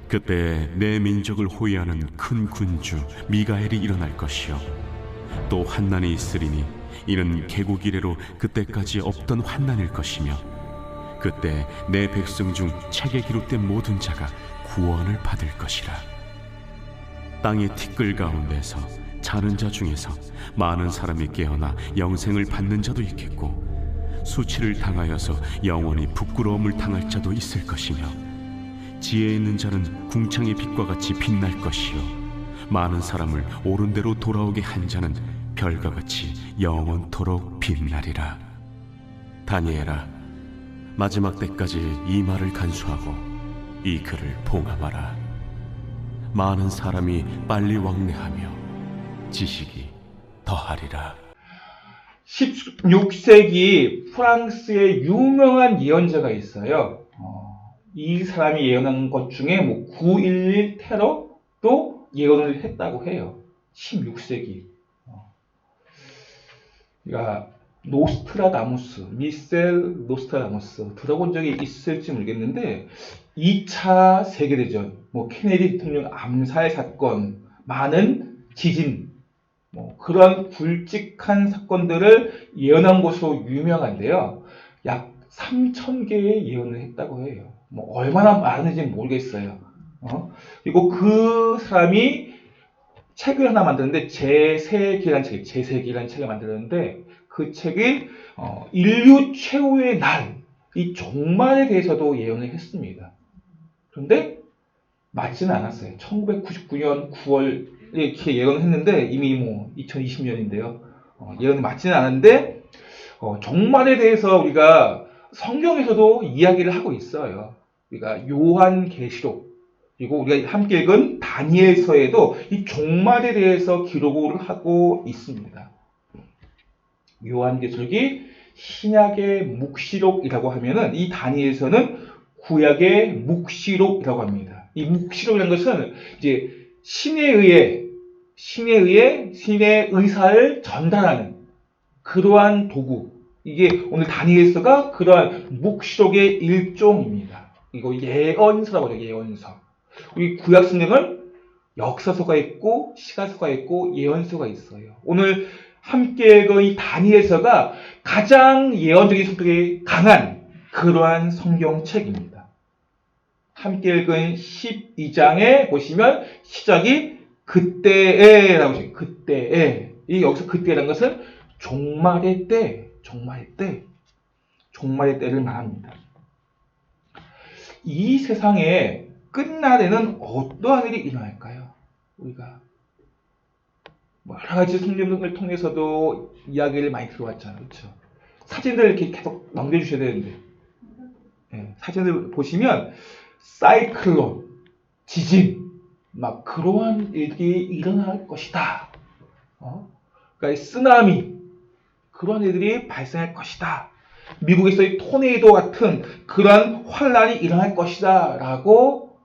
그때 내 민족을 호위하는 큰 군주 미가엘이 일어날 것이요 또 환난이 있으리니 이는 개국 이래로 그때까지 없던 환난일 것이며 그때 내 백성 중 책에 기록된 모든 자가 구원을 받을 것이라. 땅의 티끌 가운데서 자는 자 중에서 많은 사람이 깨어나 영생을 받는 자도 있겠고 수치를 당하여서 영원히 부끄러움을 당할 자도 있을 것이며 지혜 있는 자는 궁창의 빛과 같이 빛날 것이요 많은 사람을 옳은 대로 돌아오게 한 자는 별과 같이 영원토록 빛나리라. 다니엘아, 마지막 때까지 이 말을 간수하고 이 글을 봉함하라. 많은 사람이 빨리 왕래하며 지식이 더하리라. 16세기 프랑스의 유명한 예언자가 있어요. 이 사람이 예언한 것 중에 9.11 테러도 예언을 했다고 해요. 16세기. 그러니까 노스트라다무스, 미셀 노스트라다무스 들어본 적이 있을지 모르겠는데 2차 세계대전, 케네디 대통령 암살 사건, 많은 지진, 그런 굵직한 사건들을 예언한 것으로 유명한데요. 약 3,000개의 예언을 했다고 해요. 얼마나 많은지 모르겠어요. 그리고 그 사람이 책을 하나 만드는데 제세기라는 책을 만들었는데 그 책이 인류 최후의 날, 이 종말에 대해서도 예언을 했습니다. 그런데 맞지는 않았어요. 1999년 9월 이렇게 예언을 했는데 이미 2020년인데요. 예언이 맞지는 않았는데 종말에 대해서 우리가 성경에서도 이야기를 하고 있어요. 우리가 요한계시록 그리고 우리가 함께 읽은 다니엘서에도 이 종말에 대해서 기록을 하고 있습니다. 요한계시록이 신약의 묵시록이라고 하면은 이 다니엘서는 구약의 묵시록이라고 합니다. 이 묵시록이라는 것은 이제 신의 의사를 전달하는 그러한 도구. 이게 오늘 다니엘서가 그러한 묵시록의 일종입니다. 이거 예언서라고 하죠. 예언서. 우리 구약 성경은 역사서가 있고 시가서가 있고 예언서가 있어요. 오늘 함께 읽은 이 다니엘서가 가장 예언적인 성격이 강한 그러한 성경책입니다. 함께 읽은 12장에 보시면 시작이 그때에라고 하죠. 그때에. 이 여기서 그때라는 것은 종말의 때를 말합니다. 이 세상에 끝날에는 어떠한 일이 일어날까요? 우리가 여러 가지 성경을 통해서도 이야기를 많이 들어왔잖아요. 그렇죠? 사진들 이렇게 계속 넘겨주셔야 되는데 사진을 보시면 사이클론, 지진, 그러한 일이 일어날 것이다. 그러니까 쓰나미, 그런 일들이 발생할 것이다. 미국에서의 토네이도 같은 그러한 환란이 일어날 것이다. 라고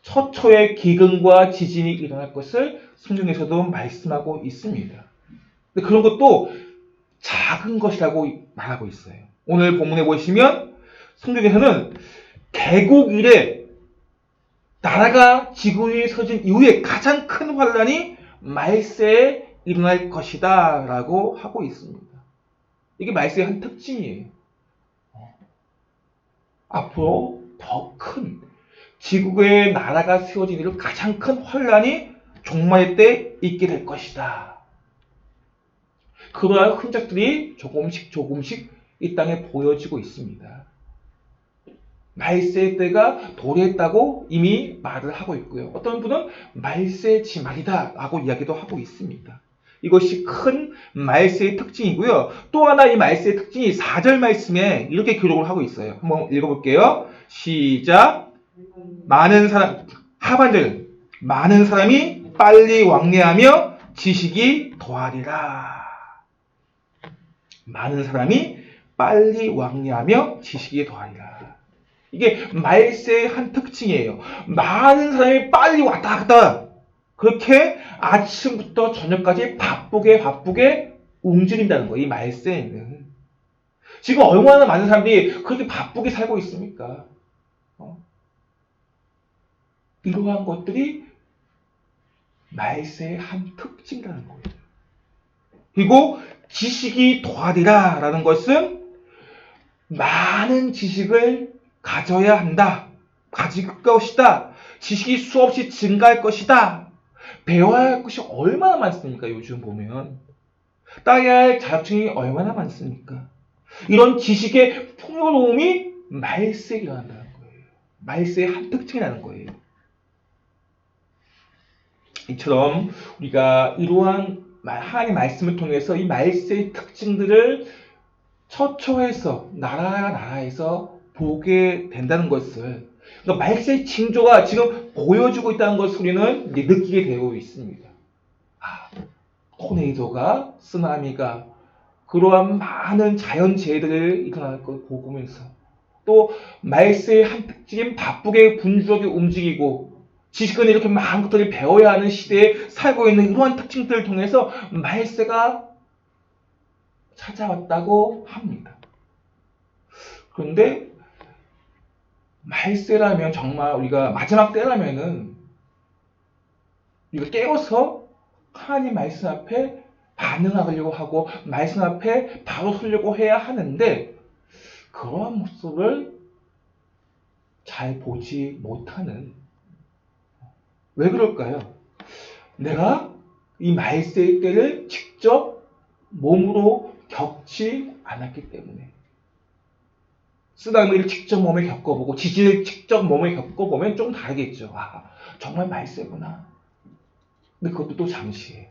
처처의 기근과 지진이 일어날 것을 성경에서도 말씀하고 있습니다. 근데 그런 것도 작은 것이라고 말하고 있어요. 오늘 본문에 보시면 성경에서는 개국 이래 나라가 지구 위에 서진 이후에 가장 큰 환란이 말세에 일어날 것이다 라고 하고 있습니다. 이게 말세의 한 특징이에요. 앞으로 더 큰 지구의 나라가 세워진 이후 가장 큰 환란이 종말 때 있게 될 것이다. 그러한 흔적들이 조금씩 이 땅에 보여지고 있습니다. 말세의 때가 도래했다고 이미 말을 하고 있고요. 어떤 분은 말세의 지말이다 라고 이야기도 하고 있습니다. 이것이 큰 말세의 특징이고요. 또 하나 이 말세의 특징이 4절 말씀에 이렇게 기록을 하고 있어요. 한번 읽어볼게요. 시작. 하반절. 많은 사람이 빨리 왕래하며 지식이 더하리라. 많은 사람이 빨리 왕래하며 지식이 더하리라. 이게 말세의 한 특징이에요. 많은 사람이 빨리 왔다 갔다. 그렇게 아침부터 저녁까지 바쁘게 움직인다는 거예요. 이 말세에는. 지금 얼마나 많은 사람들이 그렇게 바쁘게 살고 있습니까? 이러한 것들이 말세의 한 특징이라는 거예요. 그리고 지식이 더하리라 라는 것은 많은 지식을 가져야 한다. 가질 것이다. 지식이 수없이 증가할 것이다. 배워야 할 것이 얼마나 많습니까? 요즘 보면. 따야 할 자격증이 얼마나 많습니까? 이런 지식의 풍요로움이 말세에 일어난다는 거예요. 말세의 한 특징이라는 거예요. 이처럼 우리가 이러한 하나님의 말씀을 통해서 이 말세의 특징들을 처처해서 나라에서 보게 된다는 것을, 그러니까 말세의 징조가 지금 보여주고 있다는 것을 우리는 이제 느끼게 되고 있습니다. 토네이도가, 쓰나미가, 그러한 많은 자연재해들을 일어날 걸 보면서, 또 말세의 한 특징인 바쁘게 분주하게 움직이고 지식은 이렇게 많은 것들을 배워야 하는 시대에 살고 있는 이러한 특징들을 통해서 말세가 찾아왔다고 합니다. 그런데 말세라면, 정말 우리가 마지막 때라면은 우리가 깨어서 하나님 말씀 앞에 반응하려고 하고 말씀 앞에 바로 서려고 해야 하는데, 그러한 모습을 잘 보지 못하는, 왜 그럴까요? 내가 이 말세의 때를 직접 몸으로 겪지 않았기 때문에. 쓰나미를 직접 몸에 겪어보고 지진을 직접 몸에 겪어보면 좀 다르겠죠. 정말 말세구나. 근데 그것도 또 잠시예요.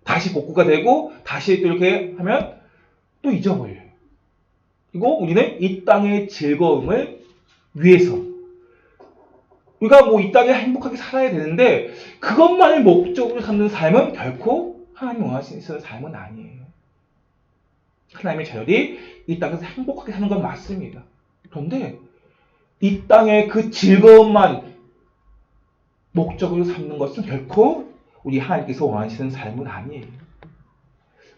다시 복구가 되고 다시 또 이렇게 하면 또 잊어버려요. 그리고 우리는 이 땅의 즐거움을 위해서, 우리가 이 땅에 행복하게 살아야 되는데 그것만을 목적으로 삼는 삶은 결코 하나님 원하시는 삶은 아니에요. 하나님의 자녀들이 이 땅에서 행복하게 사는 건 맞습니다. 그런데 이 땅의 그 즐거움만 목적으로 삼는 것은 결코 우리 하나님께서 원하시는 삶은 아니에요.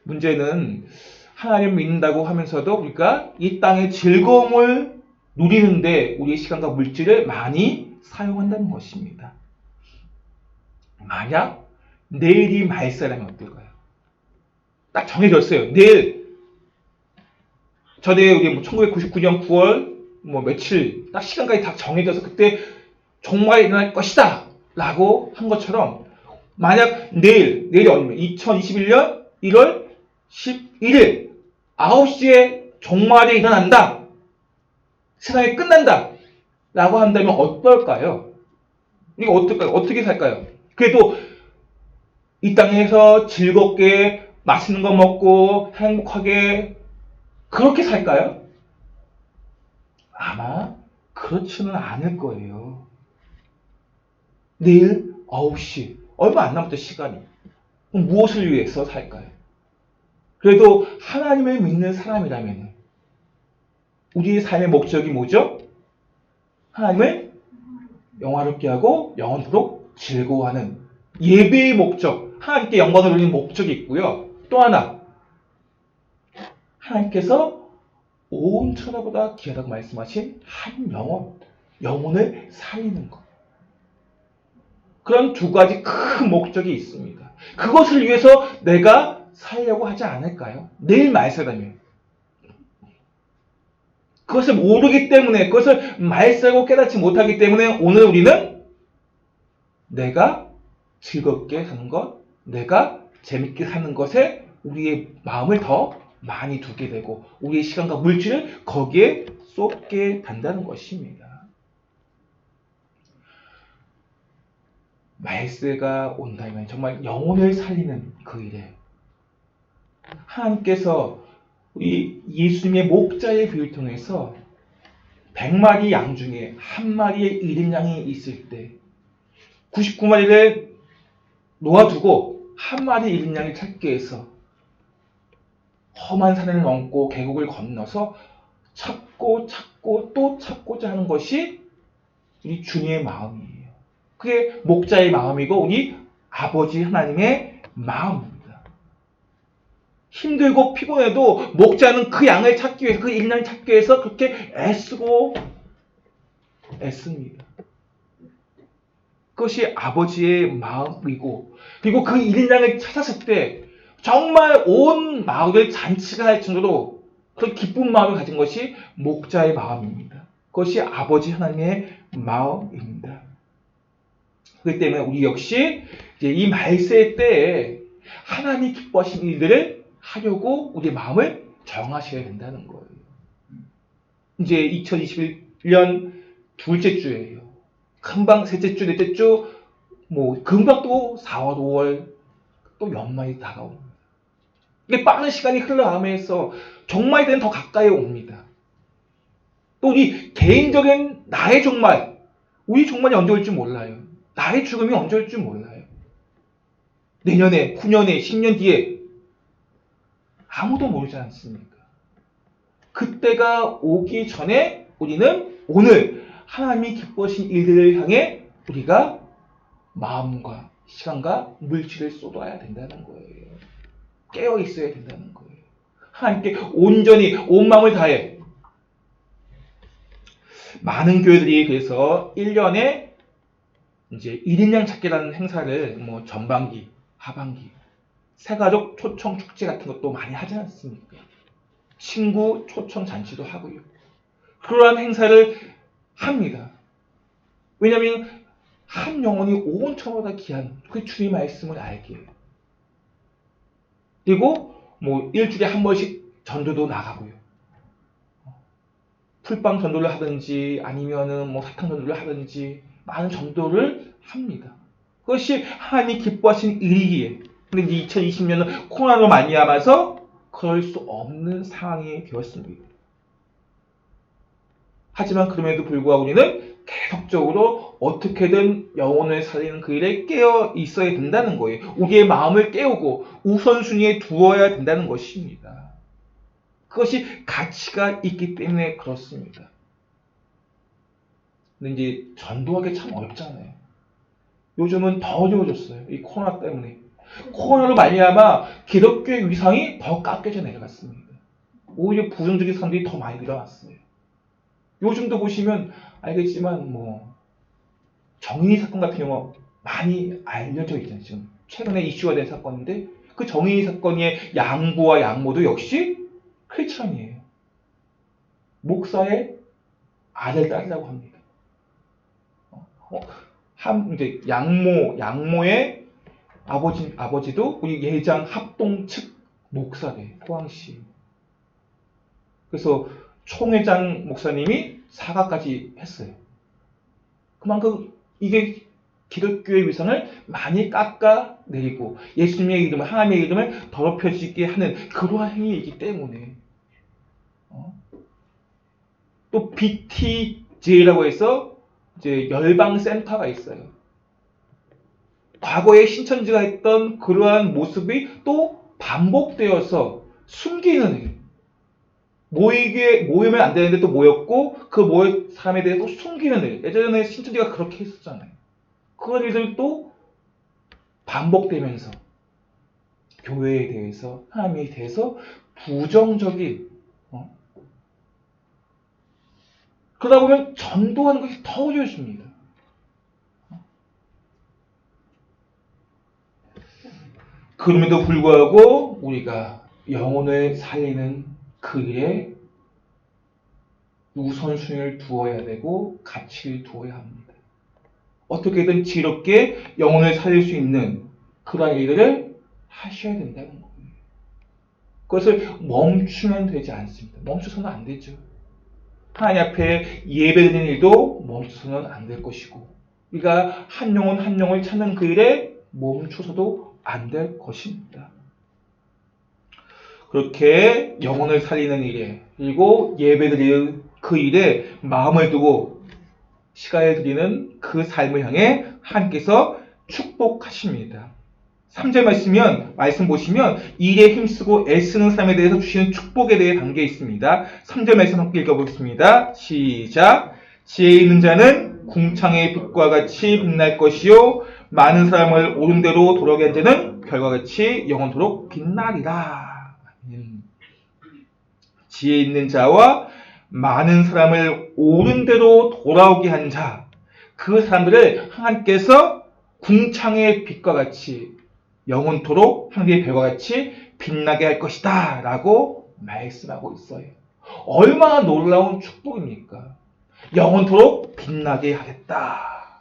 문제는 하나님을 믿는다고 하면서도 우리가 이 땅의 즐거움을 누리는데 우리의 시간과 물질을 많이 사용한다는 것입니다. 만약 내일이 말세라면 어떨까요? 딱 정해졌어요. 내일 전에 우리 1999년 9월 며칠 딱 시간까지 다 정해져서 그때 정말 일어날 것이다 라고 한 것처럼, 만약 내일이 얼마면 2021년 1월 11일 9시에 종말이 일어난다, 세상이 끝난다 라고 한다면 어떨까요? 이거 어떨까요? 어떻게 살까요? 그래도 이 땅에서 즐겁게 맛있는 거 먹고 행복하게 그렇게 살까요? 아마 그렇지는 않을 거예요. 내일 9시, 얼마 안 남았죠, 시간이. 그럼 무엇을 위해서 살까요? 그래도 하나님을 믿는 사람이라면 우리의 삶의 목적이 뭐죠? 하나님을 영화롭게 하고 영원토록 즐거워하는 예배의 목적, 하나님께 영광을 돌리는 목적이 있고요. 또 하나, 하나님께서 온 천하보다 귀하다고 말씀하신 한 영혼을 살리는 것. 그런 두 가지 큰 목적이 있습니다. 그것을 위해서 내가 살려고 하지 않을까요? 내일 말세라면. 그것을 모르기 때문에, 그것을 말세고 깨닫지 못하기 때문에 오늘 우리는 내가 즐겁게 사는 것, 내가 재밌게 사는 것에 우리의 마음을 더 많이 두게 되고 우리의 시간과 물질을 거기에 쏟게 된다는 것입니다. 말세가 온다면 정말 영혼을 살리는 그 일에 하나님께서 우리 예수님의 목자의 비유를 통해서 100마리 양 중에 한 마리의 잃은 양이 있을 때 99마리를 놓아두고 한 마리 잃은 양을 찾기 위해서 험한 산을 넘고 계곡을 건너서 찾고 또 찾고자 하는 것이 우리 주님의 마음이에요. 그게 목자의 마음이고 우리 아버지 하나님의 마음입니다. 힘들고 피곤해도 목자는 그 양을 찾기 위해서, 그 잃은 양을 찾기 위해서 그렇게 애씁니다. 그것이 아버지의 마음이고, 그리고 그 일인양을 찾았을 때 정말 온 마을을 잔치가 할 정도로 그 기쁜 마음을 가진 것이 목자의 마음입니다. 그것이 아버지 하나님의 마음입니다. 그렇기 때문에 우리 역시 이제 이 말세 때에 하나님이 기뻐하시는 일들을 하려고 우리의 마음을 정하셔야 된다는 거예요. 이제 2021년 둘째 주예요. 금방 셋째 주, 넷째 주, 금방 또 4월, 5월 또 연말이 다가옵니다. 이게 빠른 시간이 흘러가면서 종말이 되면 더 가까이 옵니다. 또 우리 개인적인 나의 종말, 우리 종말이 언제 올지 몰라요. 나의 죽음이 언제 올지 몰라요. 내년에, 후년에, 10년 뒤에 아무도 모르지 않습니까? 그때가 오기 전에 우리는 오늘 하나님이 기뻐하신 일들을 향해 우리가 마음과 시간과 물질을 쏟아야 된다는 거예요. 깨어 있어야 된다는 거예요. 하나님께 온전히 온 마음을 다해. 많은 교회들이 그래서 1년에 이제 1인양 찾기라는 행사를 전반기, 하반기, 새가족 초청 축제 같은 것도 많이 하지 않습니까? 친구 초청 잔치도 하고요. 그러한 행사를 합니다. 왜냐하면 한 영혼이 온천보다 귀한 그 주의 말씀을 알기에. 그리고 일주일에 한 번씩 전도도 나가고요. 풀빵 전도를 하든지 아니면은 사탕 전도를 하든지 많은 전도를 합니다. 그것이 하나님이 기뻐하시는 일이기에. 근데 이제 2020년은 코로나로 말미암아서 그럴 수 없는 상황이 되었습니다. 하지만 그럼에도 불구하고 우리는 계속적으로 어떻게든 영혼을 살리는 그 일에 깨어 있어야 된다는 거예요. 우리의 마음을 깨우고 우선순위에 두어야 된다는 것입니다. 그것이 가치가 있기 때문에 그렇습니다. 근데 이제 전도하기 참 어렵잖아요. 요즘은 더 어려워졌어요. 이 코로나 때문에. 코로나로 말미암아 기독교의 위상이 더 깎여져 내려갔습니다. 오히려 부정적인 사람들이 더 많이 늘어났어요. 요즘도 보시면 알겠지만 정인이 사건 같은 경우 많이 알려져 있잖아요. 지금 최근에 이슈가 된 사건인데 그 정인이 사건의 양부와 양모도 역시 크리스천이에요. 목사의 아들 딸이라고 합니다. 이제 양모의 아버지도 우리 예장 합동 측 목사래, 포항시. 그래서 총회장 목사님이 사과까지 했어요. 그만큼 이게 기독교의 위상을 많이 깎아내리고 예수님의 이름을, 하나님의 이름을 더럽혀지게 하는 그러한 행위이기 때문에. 또 BTJ라고 해서 이제 열방센터가 있어요. 과거에 신천지가 했던 그러한 모습이 또 반복되어서 숨기는 일. 모이면 안 되는데 또 모였고 그 모인 사람에 대해서 숨기는 일. 예전에 신천지가 그렇게 했었잖아요. 그런 일들도 반복되면서 교회에 대해서, 하나님에 대해서 부정적인 그러다 보면 전도하는 것이 더 어려워집니다. 그럼에도 불구하고 우리가 영혼을 살리는 그 일에 우선순위를 두어야 되고 가치를 두어야 합니다. 어떻게든 지롭게 영혼을 살릴 수 있는 그러한 일들을 하셔야 된다는 거예요. 그것을 멈추면 되지 않습니다. 멈춰서는 안 되죠. 하나님 앞에 예배드리는 일도 멈춰서는 안 될 것이고 우리가 한 영혼 한 영혼을 찾는 그 일에 멈춰서도 안 될 것입니다. 그렇게 영혼을 살리는 일에 그리고 예배드리는 그 일에 마음을 두고 시간을 드리는 그 삶을 향해 하나님께서 축복하십니다. 3절 말씀 보시면 일에 힘쓰고 애쓰는 삶에 대해서 주시는 축복에 대해 담겨 있습니다. 3절 말씀 함께 읽어보겠습니다. 시작. 지혜 있는 자는 궁창의 빛과 같이 빛날 것이요 많은 사람을 옳은 대로 돌아오게 한 자는 별과 같이 영원토록 빛나리라. 지혜 있는 자와 많은 사람을 옳은 대로 돌아오게 한 자, 그 사람들을 하나님께서 궁창의 빛과 같이 영원토록 하늘의 별과 같이 빛나게 할 것이다 라고 말씀하고 있어요. 얼마나 놀라운 축복입니까? 영원토록 빛나게 하겠다.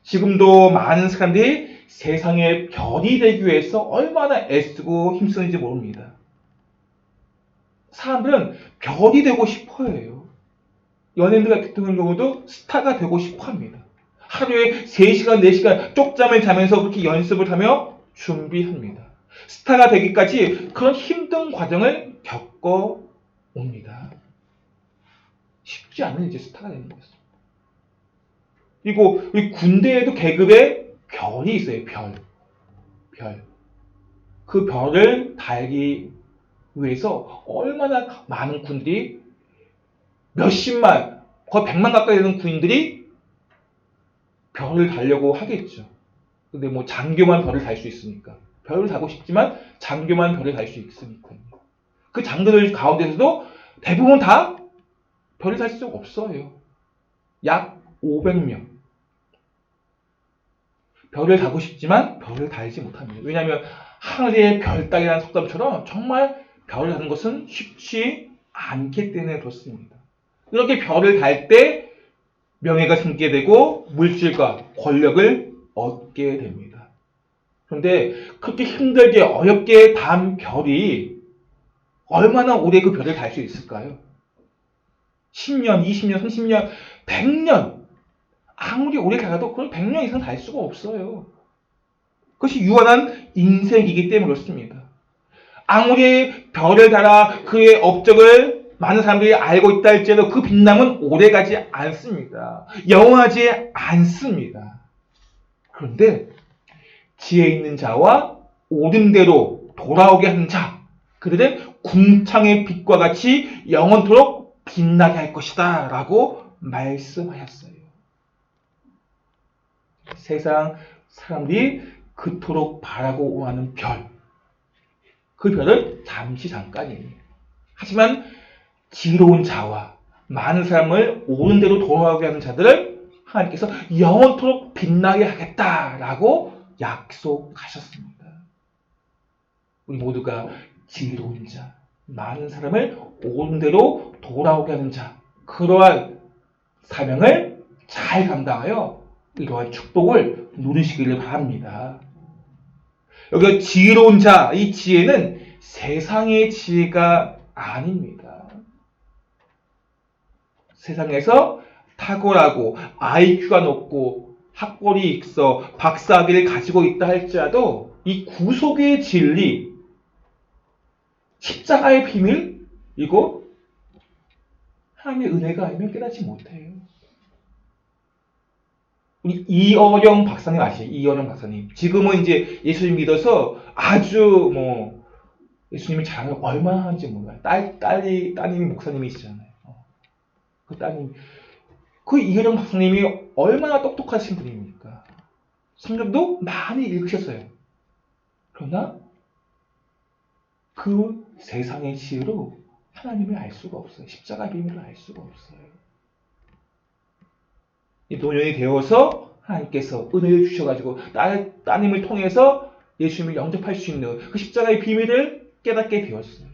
지금도 많은 사람들이 세상의 별이 되기 위해서 얼마나 애쓰고 힘쓰는지 모릅니다. 사람들은 별이 되고 싶어 해요. 연예인들 같은 경우도 스타가 되고 싶어 합니다. 하루에 3시간, 4시간 쪽잠을 자면서 그렇게 연습을 하며 준비합니다. 스타가 되기까지 그런 힘든 과정을 겪어 옵니다. 쉽지 않은 이제 스타가 되는 것입니다. 그리고 우리 군대에도 계급에 별이 있어요. 별. 그 별을 달기 위해서 얼마나 많은 군들이 몇십만, 거의 100만 가까이 되는 군인들이 별을 달려고 하겠죠. 근데 뭐 장교만 별을 달 수 있으니까. 별을 달고 싶지만 장교만 별을 달 수 있으니까요. 그 장교들 가운데서도 대부분 다 별을 달 수 없어요. 약 500명. 별을 달고 싶지만 별을 달지 못합니다. 왜냐하면 하늘의 별 따기라는 속담처럼 정말 별을 다는 것은 쉽지 않기 때문에 그렇습니다. 이렇게 별을 달 때 명예가 생기게 되고 물질과 권력을 얻게 됩니다. 그런데 그렇게 힘들게 어렵게 단 별이 얼마나 오래 그 별을 달 수 있을까요? 10년, 20년, 30년, 100년. 아무리 오래 달아도 그걸 100년 이상 달 수가 없어요. 그것이 유한한 인생이기 때문에 그렇습니다. 아무리 별을 달아 그의 업적을 많은 사람들이 알고 있다 할지라도 그 빛남은 오래가지 않습니다. 영원하지 않습니다. 그런데 지혜 있는 자와 옳은 대로 돌아오게 하는 자, 그들은 궁창의 빛과 같이 영원토록 빛나게 할 것이다 라고 말씀하셨어요. 세상 사람들이 그토록 바라고 원하는 별, 그 별은 잠시 잠깐이에요. 하지만 지혜로운 자와 많은 사람을 옳은 대로 돌아오게 하는 자들을 하나님께서 영원토록 빛나게 하겠다라고 약속하셨습니다. 우리 모두가 지혜로운 자, 많은 사람을 옳은 대로 돌아오게 하는 자, 그러한 사명을 잘 감당하여 이러한 축복을 누리시기를 바랍니다. 여기 지혜로운 자, 이 지혜는 세상의 지혜가 아닙니다. 세상에서 탁월하고 IQ가 높고 학벌이 있어 박사학위를 가지고 있다 할지라도 이 구속의 진리, 십자가의 비밀, 이거 하나님의 은혜가 아니면 깨닫지 못해요. 우리 이어령 박사님 아시죠? 이어령 박사님. 지금은 이제 예수님 믿어서 아주 예수님이 자랑을 얼마나 하는지 몰라요. 따님이 목사님이시잖아요. 그 따님. 그 이어령 박사님이 얼마나 똑똑하신 분입니까? 성경도 많이 읽으셨어요. 그러나 그 세상의 지혜로 하나님을 알 수가 없어요. 십자가 비밀을 알 수가 없어요. 이 노년이 되어서 하나님께서 은혜를 주셔가지고 따님을 통해서 예수님을 영접할 수 있는 그 십자가의 비밀을 깨닫게 되었어요.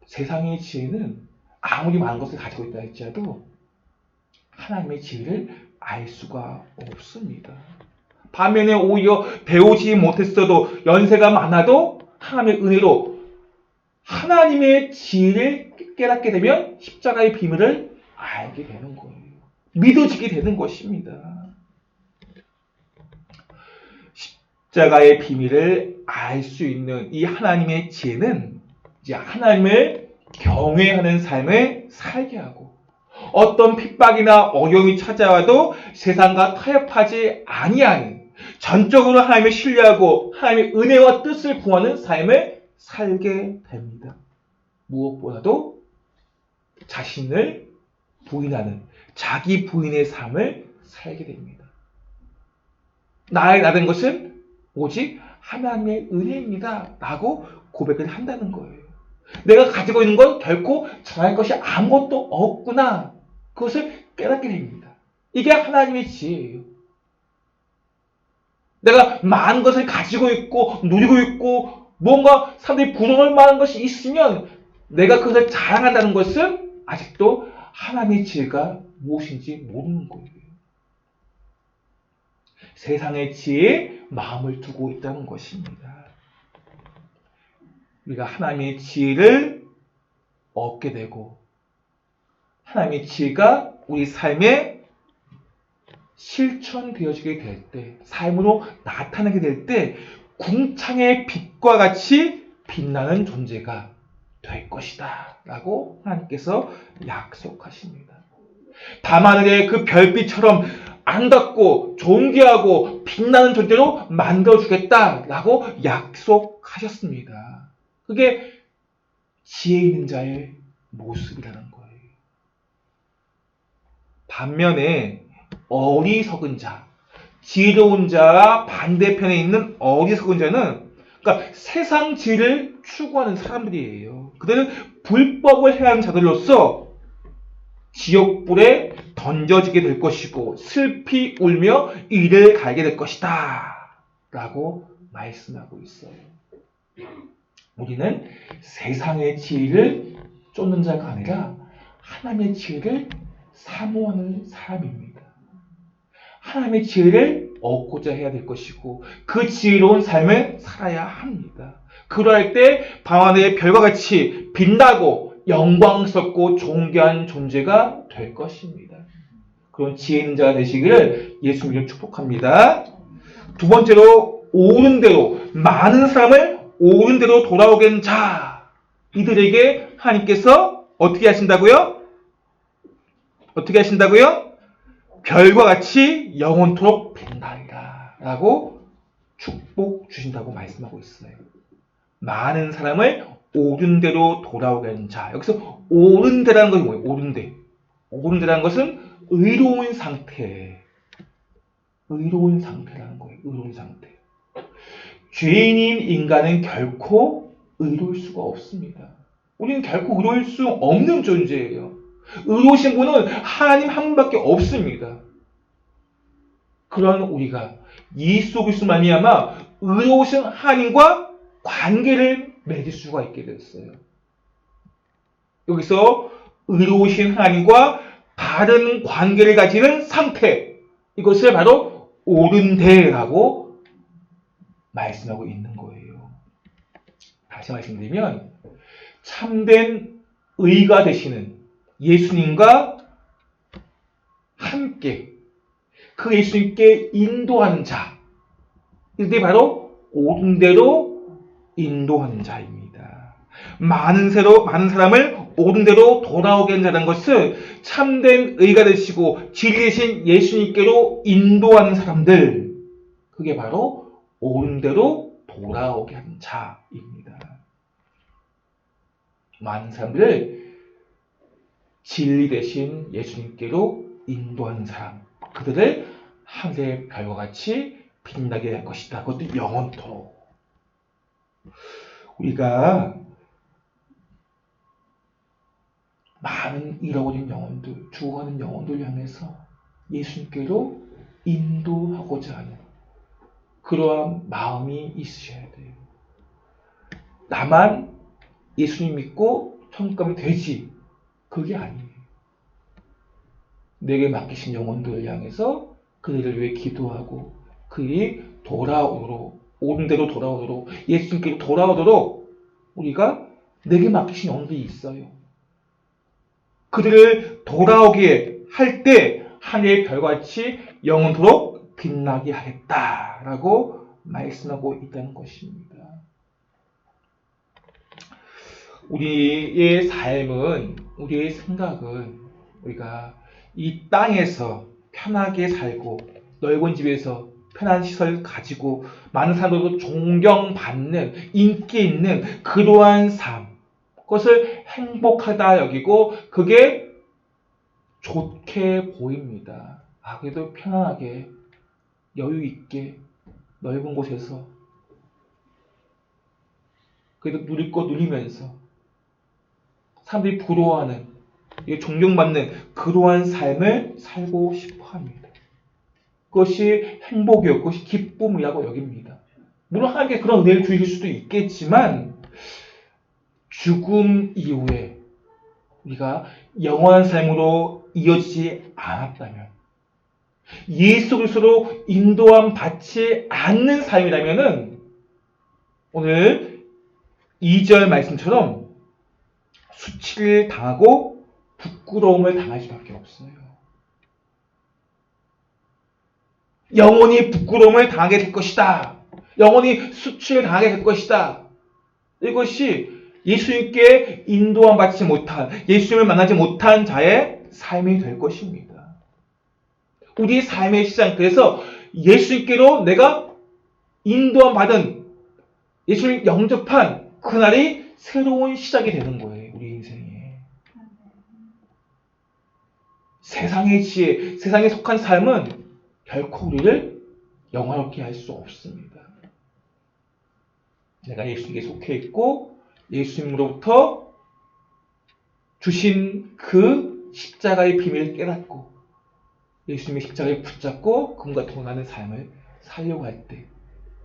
세상의 지혜는 아무리 많은 것을 가지고 있다 할지라도 하나님의 지혜를 알 수가 없습니다. 반면에 오히려 배우지 못했어도 연세가 많아도 하나님의 은혜로 하나님의 지혜를 깨닫게 되면 십자가의 비밀을 알게 되는 거예요. 믿어지게 되는 것입니다. 십자가의 비밀을 알 수 있는 이 하나님의 지혜는 이제 하나님을 경외하는 삶을 살게 하고 어떤 핍박이나 어려움이 찾아와도 세상과 타협하지 아니하는 전적으로 하나님을 신뢰하고 하나님의 은혜와 뜻을 구하는 삶을 살게 됩니다. 무엇보다도 자신을 부인하는 자기 부인의 삶을 살게 됩니다. 나된 것은 오직 하나님의 은혜입니다 라고 고백을 한다는 거예요. 내가 가지고 있는 건 결코 전할 것이 아무것도 없구나 그것을 깨닫게 됩니다. 이게 하나님의 지혜예요. 내가 많은 것을 가지고 있고 누리고 있고 뭔가 사람들이 부러울 만한 것이 있으면 내가 그것을 자랑한다는 것은 아직도 하나님의 지혜가 무엇인지 모르는 거예요. 세상의 지혜에 마음을 두고 있다는 것입니다. 우리가 하나님의 지혜를 얻게 되고 하나님의 지혜가 우리 삶에 실천되어지게 될 때, 삶으로 나타나게 될 때 궁창의 빛과 같이 빛나는 존재가 될 것이다 라고 하나님께서 약속하십니다. 밤하늘의 그 별빛처럼 아름답고 존귀하고 빛나는 존재로 만들어주겠다라고 약속하셨습니다. 그게 지혜 있는 자의 모습이라는 거예요. 반면에 어리석은 자, 지혜로운 자와 반대편에 있는 어리석은 자는 그러니까 세상 지혜를 추구하는 사람들이에요. 그들은 불법을 행하는 자들로서 지옥불에 던져지게 될 것이고 슬피 울며 이를 갈게 될 것이다 라고 말씀하고 있어요. 우리는 세상의 지혜를 쫓는 자가 아니라 하나님의 지혜를 사모하는 사람입니다. 하나님의 지혜를 얻고자 해야 될 것이고 그 지혜로운 삶을 살아야 합니다. 그러할 때 밤하늘의 별과 같이 빛나고 영광스럽고 존귀한 존재가 될 것입니다. 그런 지혜 있는 자가 되시기를 예수님을 축복합니다. 두 번째로 옳은 대로 많은 사람을 옳은 대로 돌아오게 한 자, 이들에게 하나님께서 어떻게 하신다고요? 어떻게 하신다고요? 별과 같이 영원토록 빛나리라 라고 축복 주신다고 말씀하고 있어요. 많은 사람을 옳은 대로 돌아오게 하는 자. 여기서 옳은 대라는 것이 뭐예요? 옳은 대. 옳은 대라는 것은 의로운 상태. 의로운 상태라는 거예요. 의로운 상태. 죄인인 인간은 결코 의로울 수가 없습니다. 우리는 결코 의로울 수 없는 존재예요. 의로우신 분은 하나님 한 분밖에 없습니다. 그런 우리가 예수 그리스도 말미암아 의로우신 하나님과 관계를 맺을 수가 있게 됐어요. 여기서 의로우신 하나님과 바른 관계를 가지는 상태, 이것을 바로 옳은 대라고 말씀하고 있는 거예요. 다시 말씀드리면 참된 의가 되시는 예수님과 함께 그 예수님께 인도하는 자, 이게 바로 옳은 대로 인도하는 자입니다. 많은 사람을 옳은 대로 돌아오게 한다는 것은 참된 의가 되시고 진리이신 예수님께로 인도하는 사람들, 그게 바로 옳은 대로 돌아오게 하는 자입니다. 많은 사람들을 진리 대신 예수님께로 인도하는 사람, 그들을 하늘의 별과 같이 빛나게 할 것이다. 그것도 영원토록. 우리가 많은 잃어버린 영혼들, 죽어가는 영혼들 향해서 예수님께로 인도하고자 하는 그러한 마음이 있으셔야 돼요. 나만 예수님 믿고 천국 가면 되지, 그게 아니에요. 내게 맡기신 영혼들을 향해서 그들을 위해 기도하고 그들이 돌아오도록, 옳은 대로 돌아오도록, 예수님께로 돌아오도록 우리가 내게 맡기신 영혼들이 있어요. 그들을 돌아오게 할 때 하늘의 별같이 영원토록 빛나게 하겠다라고 말씀하고 있다는 것입니다. 우리의 삶은, 우리의 생각은 우리가 이 땅에서 편하게 살고 넓은 집에서 편한 시설 가지고 많은 사람들도 존경받는, 인기 있는 그러한 삶, 그것을 행복하다 여기고 그게 좋게 보입니다. 그래도 편안하게 여유 있게 넓은 곳에서 그래도 누릴 거 누리면서 사람들이 부러워하는 존경받는 그러한 삶을 살고 싶어 합니다. 그것이 행복이요, 그것이 기쁨이라고 여깁니다. 물론 하나님께 그런 은혜를 주실 수도 있겠지만 죽음 이후에 우리가 영원한 삶으로 이어지지 않았다면, 예수 그리스도로 인도함 받지 않는 삶이라면은 오늘 2절 말씀처럼 수치를 당하고 부끄러움을 당할 수밖에 없어요. 영원히 부끄러움을 당하게 될 것이다. 영원히 수치를 당하게 될 것이다. 이것이 예수님께 인도함 받지 못한, 예수님을 만나지 못한 자의 삶이 될 것입니다. 우리의 삶의 시작, 그래서 예수님께로 내가 인도함 받은, 예수를 영접한 그날이 새로운 시작이 되는 거예요. 우리 인생에. 세상의 지혜, 세상에 속한 삶은 결코 우리를 영화롭게 할 수 없습니다. 내가 예수님께 속해 있고 예수님으로부터 주신 그 십자가의 비밀을 깨닫고 예수님의 십자가에 붙잡고 그분과 동행하는 삶을 살려고 할 때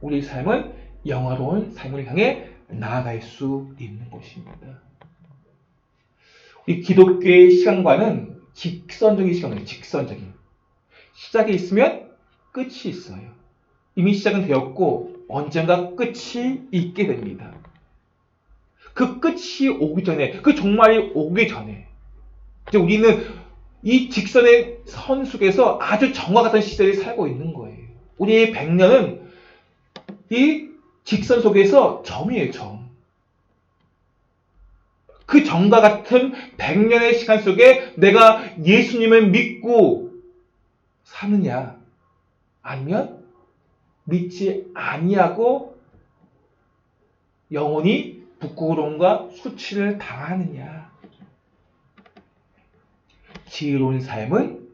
우리의 삶은 영화로운 삶을 향해 나아갈 수 있는 것입니다. 우리 기독교의 시간과는 직선적인 시간이에요. 직선적인. 시작이 있으면 끝이 있어요. 이미 시작은 되었고 언젠가 끝이 있게 됩니다. 그 끝이 오기 전에, 그 종말이 오기 전에 이제 우리는 이 직선의 선 속에서 아주 정과 같은 시대를 살고 있는 거예요. 우리의 100년은 이 직선 속에서 점이에요, 점. 그 점과 같은 100년의 시간 속에 내가 예수님을 믿고 사느냐, 아니면 믿지 아니하고 영원히 부끄러움과 수치를 당하느냐. 지혜로운 삶은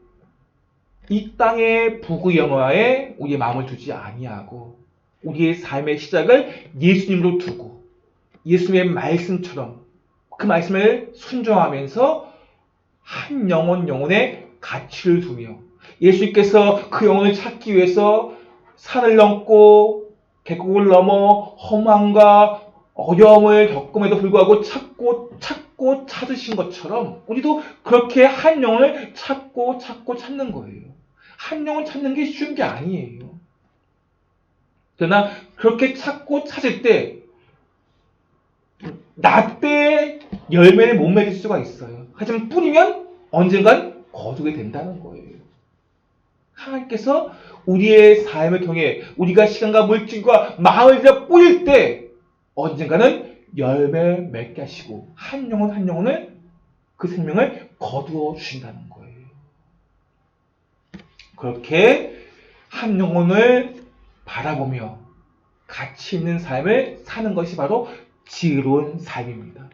이 땅의 부귀영화에 우리의 마음을 두지 아니하고 우리의 삶의 시작을 예수님으로 두고 예수님의 말씀처럼 그 말씀을 순종하면서 한 영혼의 가치를 두며 예수님께서 그 영혼을 찾기 위해서 산을 넘고 계곡을 넘어 험함과 어려움을 겪음에도 불구하고 찾고 찾으신 것처럼 우리도 그렇게 한 영혼을 찾고 찾는 거예요. 한 영혼 찾는 게 쉬운 게 아니에요. 그러나 그렇게 찾고 찾을 때 낫때 열매를 못 맺을 수가 있어요. 하지만 뿌리면 언젠간 거두게 된다는 거예요. 하나님께서 우리의 삶을 통해 우리가 시간과 물질과 마음을 들여 뿌릴 때 언젠가는 열매 맺게 하시고 한 영혼을 그 생명을 거두어 주신다는 거예요. 그렇게 한 영혼을 바라보며 가치 있는 삶을 사는 것이 바로 지혜로운 삶입니다.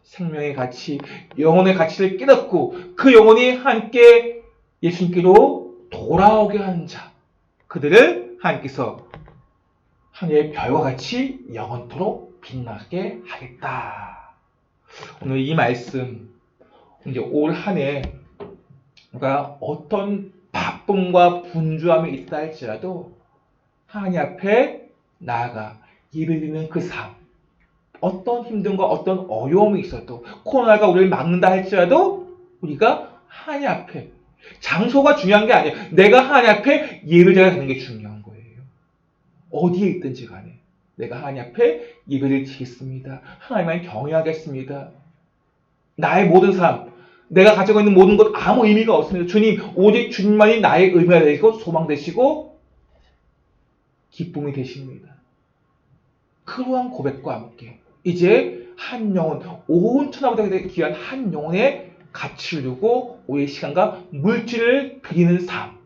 생명의 가치, 영혼의 가치를 깨닫고 그 영혼이 함께 예수님께로 돌아오게 하는 자, 그들을 하나님께서 하늘의 별과 같이 영원토록 빛나게 하겠다. 오늘 이 말씀, 이제 올 한 해 우리가 어떤 바쁨과 분주함이 있다 할지라도 하나님 앞에 나아가 예배드리는 그 삶, 어떤 힘듦과 어떤 어려움이 있어도 코로나가 우리를 막는다 할지라도 우리가 하나님 앞에, 장소가 중요한 게 아니에요. 내가 하나님 앞에 예배자가 되는 게 중요한 거예요. 어디에 있든지 간에 내가 하나님 앞에 예배를 드리겠습니다. 하나님을 경외하겠습니다. 나의 모든 삶, 내가 가지고 있는 모든 것 아무 의미가 없습니다. 주님, 오직 주님만이 나의 의미가 되시고 소망 되시고 기쁨이 되십니다. 그러한 고백과 함께 이제 한 영혼, 온 천하보다 귀한 한 영혼의 가치를 두고 우리의 시간과 물질을 드리는 삶,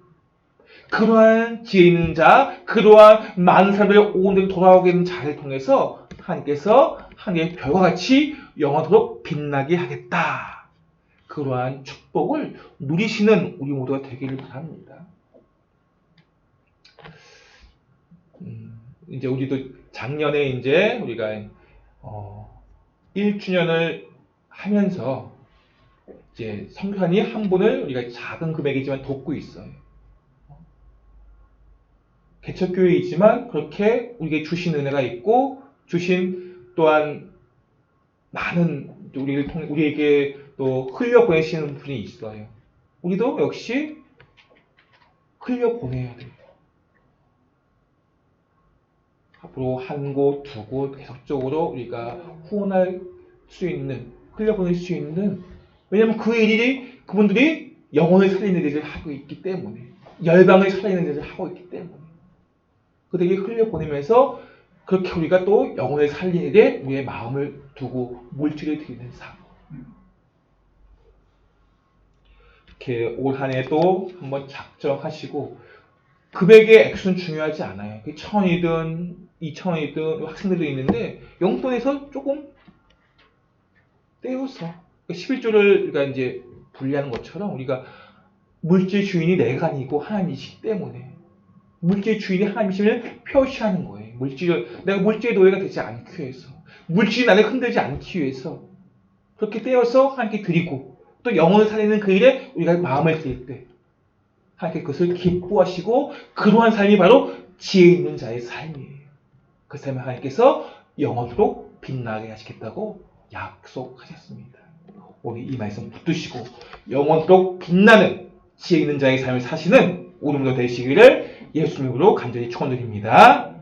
그러한 지혜 있는 자, 그러한 많은 사람들이 온전히 돌아오게 되는 자를 통해서 하나님께서 하나님의 별과 같이 영원토록 빛나게 하겠다. 그러한 축복을 누리시는 우리 모두가 되기를 바랍니다. 이제 우리도 작년에 이제 우리가 1주년을 하면서 이제 성산이 한 분을 우리가 작은 금액이지만 돕고 있어요. 개척교회이지만 그렇게 우리에게 주신 은혜가 있고 주신 또한 많은 우리에게 또 흘려 보내시는 분이 있어요. 우리도 역시 흘려 보내야 돼요. 앞으로 한 곳, 두 곳 계속적으로 우리가 후원할 수 있는, 흘려보낼 수 있는, 왜냐하면 그 일이 그분들이 영혼을 살리는 일을 하고 있기 때문에, 열방을 살리는 일을 하고 있기 때문에 그들에게 흘려보내면서 그렇게 우리가 또 영혼을 살리는 일에 우리의 마음을 두고 물질을 드리는 삶. 이렇게 올 한 해도 한번 작정하시고, 금액의 액수는 중요하지 않아요. 1,000원이든 2,000원이든 학생들도 있는데 용돈에서 조금 떼어서 11조를 우리가 이제 분리하는 것처럼 우리가 물질 주인이 내가 아니고 하나님이시기 때문에 물질 주인이 하나님이심을 표시하는 거예요. 내가 물질의 노예가 되지 않기 위해서, 물질이 나를 흔들지 않기 위해서 그렇게 떼어서 하나님께 드리고, 또 영혼을 살리는 그 일에 우리가 마음을 드릴 때 하나님께 그것을 기뻐하시고, 그러한 삶이 바로 지혜 있는 자의 삶이에요. 그 삶을 하나님께서 영원토록 빛나게 하시겠다고 약속하셨습니다. 오늘 이 말씀 붙드시고 영원토록 빛나는 지혜 있는 자의 삶을 사시는 오늘도 되시기를 예수님으로 간절히 축원드립니다.